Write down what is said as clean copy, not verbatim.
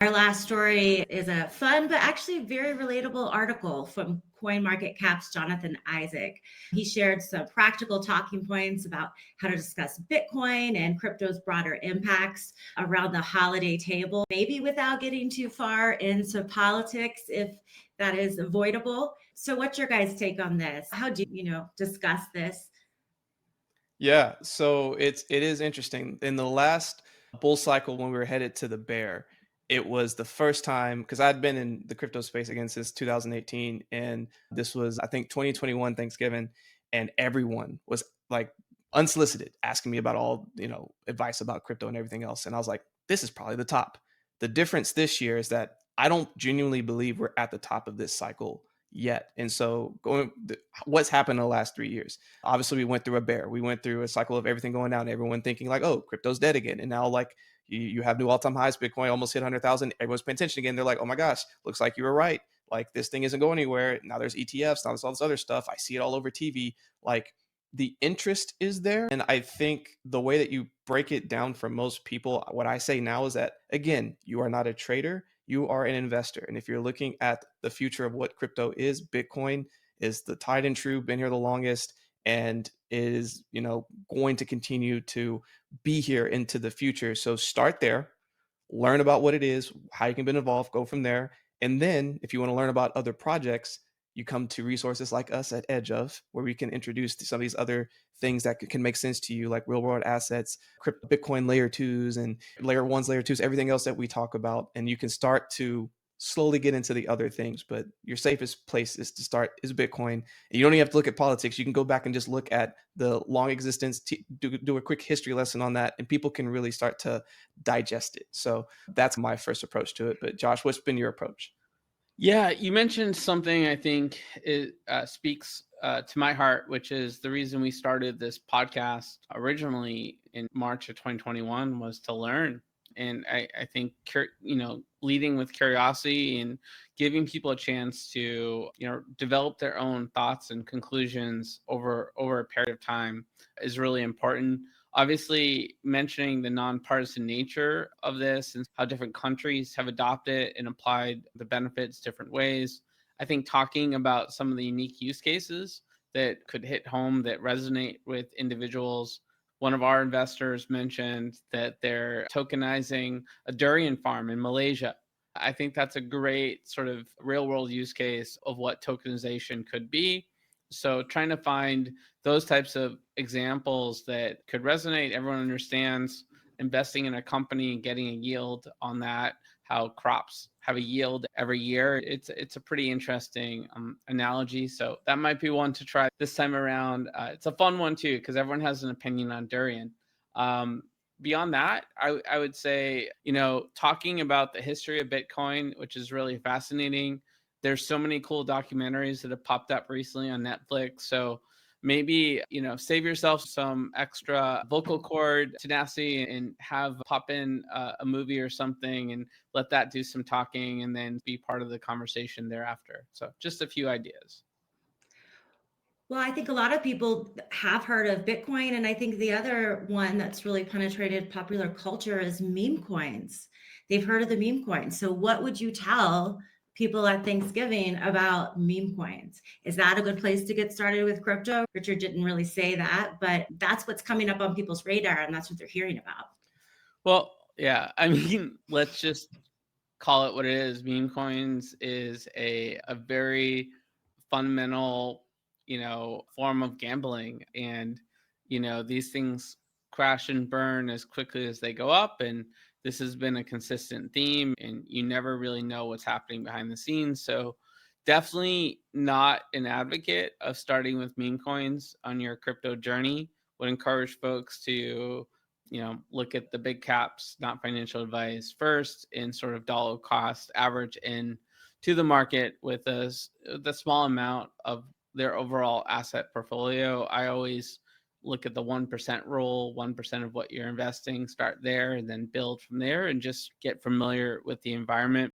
Our last story is a fun but actually very relatable article from CoinMarketCap's Jonathan Isaac. He shared some practical talking points about how to discuss Bitcoin and crypto's broader impacts around the holiday table, maybe without getting too far into politics if that is avoidable. So what's your guys' take on this? How do you discuss this? Yeah, so it is interesting. In the last bull cycle when we were headed to the bear, it was the first time because I'd been in the crypto space again since 2018, and this was I think 2021 Thanksgiving, and everyone was like unsolicited asking me about all advice about crypto and everything else, and I was like, this is probably the top. The difference this year is that I don't genuinely believe we're at the top of this cycle yet, and so what's happened in the last 3 years. Obviously, we went through a bear. We went through a cycle of everything going down, everyone thinking like, oh, crypto's dead again. And now like you have new all-time highs. Bitcoin almost hit 100,000. Everyone's paying attention again. They're like, oh my gosh, looks like you were right. Like this thing isn't going anywhere. Now there's ETFs. Now there's all this other stuff. I see it all over TV. Like the interest is there. And I think the way that you break it down for most people, what I say now is that, again, you are not a trader. You are an investor. And if you're looking at the future of what crypto is, Bitcoin is the tried and true, been here the longest, and is going to continue to be here into the future. So start there, learn about what it is, how you can be involved, go from there. And then if you want to learn about other projects, you come to resources like us at Edge of, where we can introduce some of these other things that can make sense to you, like real world assets, crypto, Bitcoin layer twos and layer ones, layer twos, everything else that we talk about. And you can start to slowly get into the other things, but your safest place is to start is Bitcoin. And you don't even have to look at politics. You can go back and just look at the long existence, do a quick history lesson on that, and people can really start to digest it. So that's my first approach to it. But Josh, what's been your approach? Yeah, you mentioned something I think it speaks to my heart, which is the reason we started this podcast originally in March of 2021 was to learn. And I think, leading with curiosity and giving people a chance to, develop their own thoughts and conclusions over a period of time is really important. Obviously, mentioning the nonpartisan nature of this and how different countries have adopted and applied the benefits different ways. I think talking about some of the unique use cases that could hit home that resonate with individuals. One of our investors mentioned that they're tokenizing a durian farm in Malaysia. I think that's a great sort of real world use case of what tokenization could be. So trying to find those types of examples that could resonate, everyone understands investing in a company and getting a yield on that, how crops have a yield every year. It's a pretty interesting analogy. So that might be one to try this time around. It's a fun one too, because everyone has an opinion on durian. Beyond that, I would say, talking about the history of Bitcoin, which is really fascinating. There's so many cool documentaries that have popped up recently on Netflix. So maybe, save yourself some extra vocal cord tenacity and have pop in a movie or something and let that do some talking and then be part of the conversation thereafter. So just a few ideas. Well, I think a lot of people have heard of Bitcoin, and I think the other one that's really penetrated popular culture is meme coins. They've heard of the meme coins. So, what would you tell people at Thanksgiving about meme coins? Is that a good place to get started with crypto? Richard didn't really say that, but that's what's coming up on people's radar, and that's what they're hearing about. Well, yeah, I mean, let's just call it what it is. Meme coins is a very fundamental, form of gambling. And, these things crash and burn as quickly as they go up. And this has been a consistent theme, and you never really know what's happening behind the scenes. So definitely not an advocate of starting with meme coins on your crypto journey. Would encourage folks to look at the big caps, not financial advice first, and sort of dollar cost average in to the market with the small amount of their overall asset portfolio. I always look at the 1% rule, 1% of what you're investing, start there and then build from there and just get familiar with the environment.